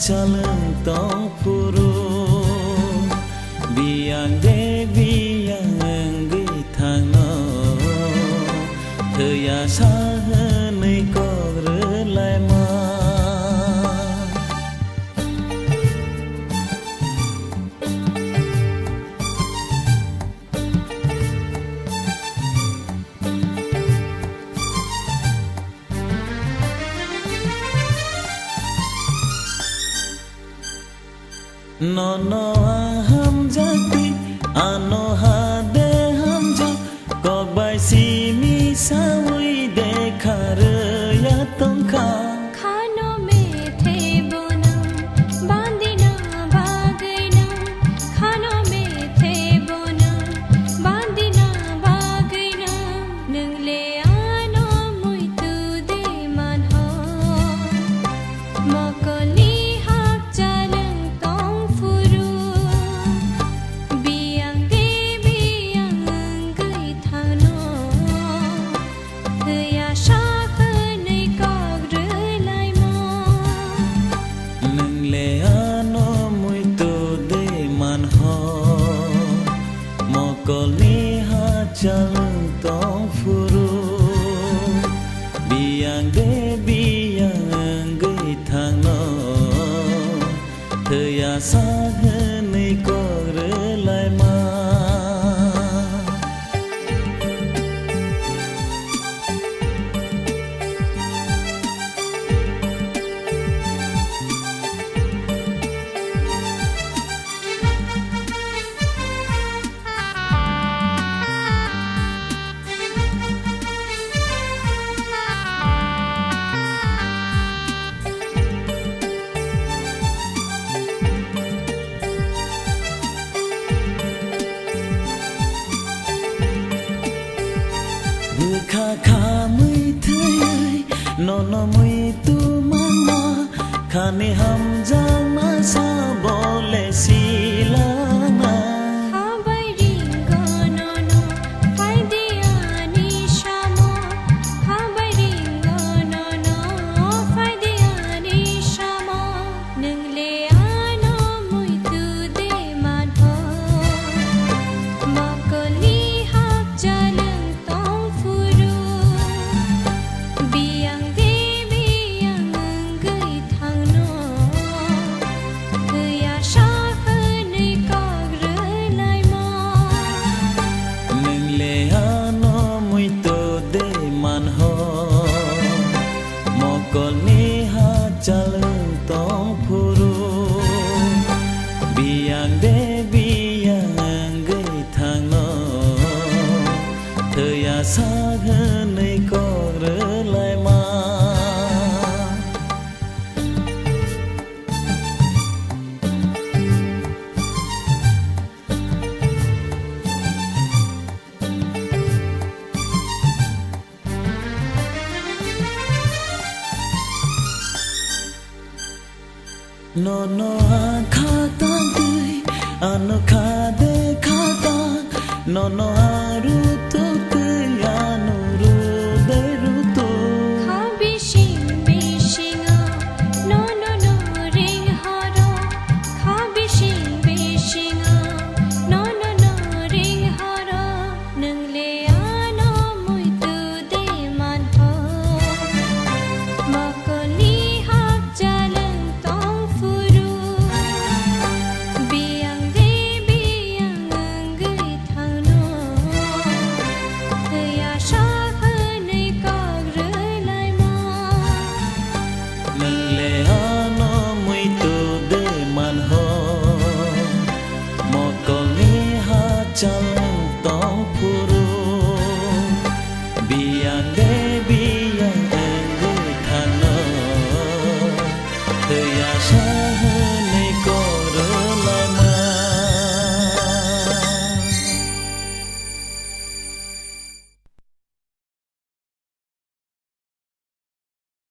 jaleng tong puru biang de biang gi thang no thời ya sa nơi có rơ lại mà no ham jati ano ha de ham jo ko bai si mi sa ui de khar ya tong kha खानों में थे बोना बांधना बागना खानों में थे बोना बांधना बागना नंगले आनो मुई तू दे मन हो मकली हाक जालंग तों फुरू बियांग दे बियांग गई थानो या शाख नहीं काग लाई मो nâng le ano mui to de man ho mo ko ni ha jaleng tong furu biang de biang gei thang no thời ya sa nei ko re lai ma kha kha mui thơi no mui tu mama khane ham jang ma sa bole silama खाबै Ringo no no फाइदिया नि शामो खाबै Ringo no no फाइदिया नि शामो नंगले आनो मुई तू दे मान हो मकली हाक जालंग तों फुरू बियांग दे बियांग गई थांग नो या शाख नहीं काग लाई मो nâng le ano mui to de man ho mo ko ni ha jaleng tong puru biang de biang gei thang no thời ya sa nei ko re lai ma no kha ta tươi ano kha de kha ta no aru to tươi ano ru de ru to खा बिशिंगा no no no ring हारो खा बिशिंगा no no no ring हारो नंगले आनो मुई तू दे मान हो मकली हाक जालंग तों फुरू बियांग दे बियांग गई थांनो या शाख नहीं काग लाई मो nâng le ano mui to de man ho mo ko ni ha chal